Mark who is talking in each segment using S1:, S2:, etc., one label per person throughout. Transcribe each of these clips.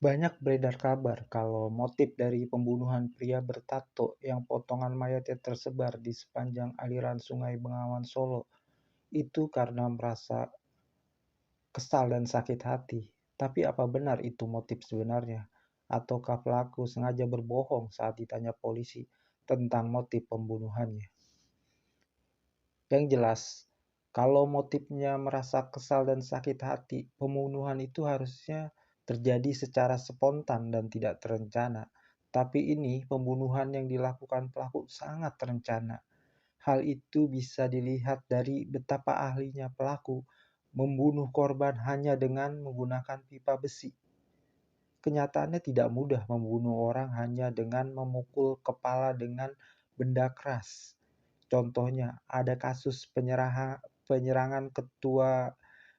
S1: Banyak beredar kabar kalau motif dari pembunuhan pria bertato yang potongan mayatnya tersebar di sepanjang aliran Sungai Bengawan Solo itu karena merasa kesal dan sakit hati. Tapi apa benar itu motif sebenarnya? Ataukah pelaku sengaja berbohong saat ditanya polisi tentang motif pembunuhannya? Yang jelas, kalau motifnya merasa kesal dan sakit hati, pembunuhan itu harusnya terjadi secara spontan dan tidak terencana. Tapi ini pembunuhan yang dilakukan pelaku sangat terencana. Hal itu bisa dilihat dari betapa ahlinya pelaku membunuh korban hanya dengan menggunakan pipa besi. Kenyataannya tidak mudah membunuh orang hanya dengan memukul kepala dengan benda keras. Contohnya, ada kasus penyerangan ketua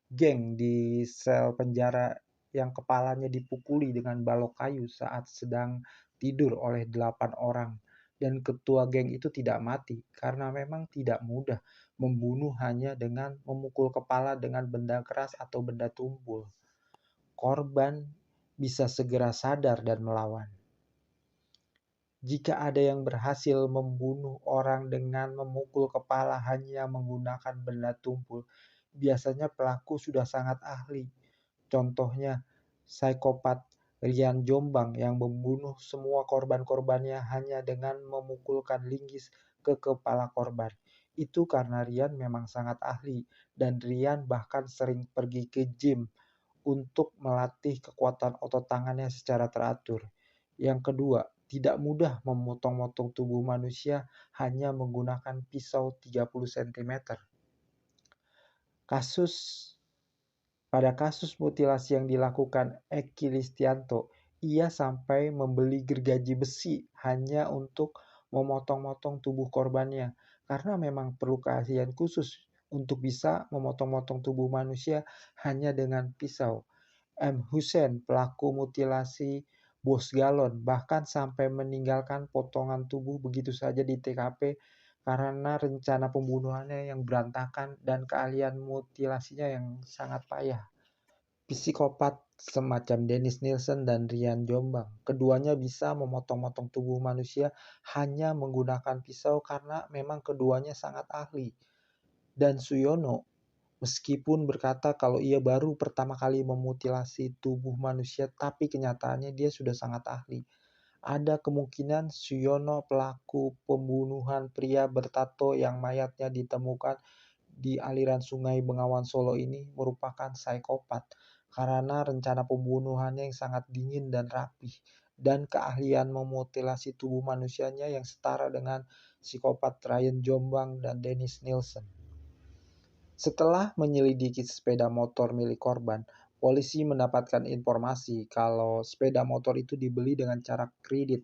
S1: geng di sel penjara yang kepalanya dipukuli dengan balok kayu saat sedang tidur oleh 8 orang. Dan ketua geng itu tidak mati karena memang tidak mudah membunuh hanya dengan memukul kepala dengan benda keras atau benda tumpul. Korban bisa segera sadar dan melawan. Jika ada yang berhasil membunuh orang dengan memukul kepala hanya menggunakan benda tumpul, biasanya pelaku sudah sangat ahli. Contohnya, psikopat Rian Jombang yang membunuh semua korban-korbannya hanya dengan memukulkan linggis ke kepala korban. Itu karena Rian memang sangat ahli, dan Rian bahkan sering pergi ke gym untuk melatih kekuatan otot tangannya secara teratur. Yang kedua, tidak mudah memotong-motong tubuh manusia hanya menggunakan pisau 30 cm. Pada kasus mutilasi yang dilakukan Eki Listianto, ia sampai membeli gergaji besi hanya untuk memotong-motong tubuh korbannya, karena memang perlu keahlian khusus untuk bisa memotong-motong tubuh manusia hanya dengan pisau. M. Hussein, pelaku mutilasi Bos Galon, bahkan sampai meninggalkan potongan tubuh begitu saja di TKP karena rencana pembunuhannya yang berantakan dan keahlian mutilasinya yang sangat payah. Psikopat semacam Dennis Nielsen dan Rian Jombang, keduanya bisa memotong-motong tubuh manusia hanya menggunakan pisau karena memang keduanya sangat ahli. Dan Suyono, meskipun berkata kalau ia baru pertama kali memutilasi tubuh manusia, tapi kenyataannya dia sudah sangat ahli. Ada kemungkinan Suyono pelaku pembunuhan pria bertato yang mayatnya ditemukan di aliran Sungai Bengawan Solo ini merupakan psikopat karena rencana pembunuhannya yang sangat dingin dan rapih dan keahlian memutilasi tubuh manusianya yang setara dengan psikopat Ryan Jombang dan Dennis Nielsen. Setelah menyelidiki sepeda motor milik korban, polisi mendapatkan informasi kalau sepeda motor itu dibeli dengan cara kredit.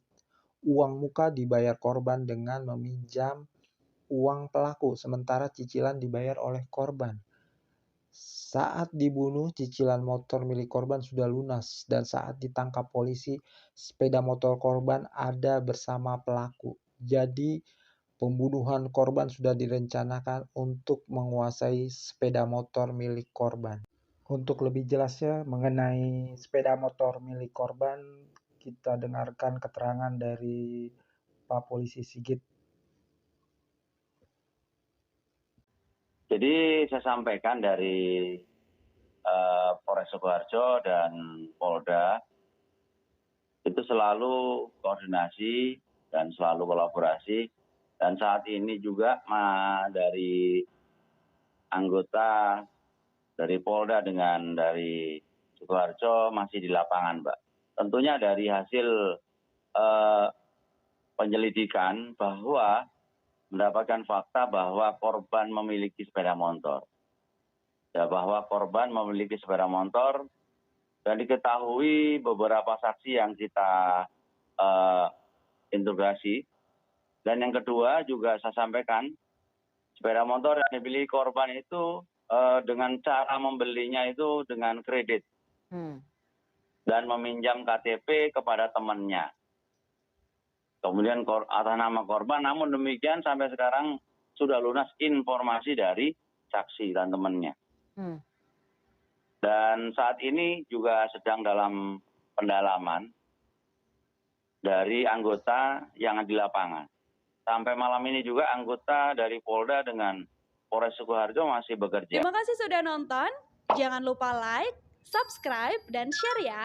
S1: Uang muka dibayar korban dengan meminjam uang pelaku, sementara cicilan dibayar oleh korban. Saat dibunuh, cicilan motor milik korban sudah lunas, dan saat ditangkap polisi, sepeda motor korban ada bersama pelaku. Jadi, pembunuhan korban sudah direncanakan untuk menguasai sepeda motor milik korban. Untuk lebih jelasnya mengenai sepeda motor milik korban, kita dengarkan keterangan dari Pak Polisi Sigit.
S2: Jadi saya sampaikan dari Polres Sukoharjo dan Polda itu selalu koordinasi dan selalu kolaborasi, dan saat ini juga dari anggota dari Polda dengan dari Sukoharjo masih di lapangan, Mbak. Tentunya dari hasil penyelidikan bahwa mendapatkan fakta bahwa korban memiliki sepeda motor. Ya, bahwa korban memiliki sepeda motor dan diketahui beberapa saksi yang kita interogasi. Dan yang kedua juga saya sampaikan, sepeda motor yang dimiliki korban itu dengan cara membelinya itu dengan kredit dan meminjam KTP kepada temannya. Kemudian atas nama korban, namun demikian sampai sekarang sudah lunas informasi dari saksi dan temannya. Dan saat ini juga sedang dalam pendalaman dari anggota yang di lapangan. Sampai malam ini juga anggota dari Polda dengan Polres Sukoharjo masih bekerja.
S3: Terima kasih sudah nonton. Jangan lupa like, subscribe, dan share ya.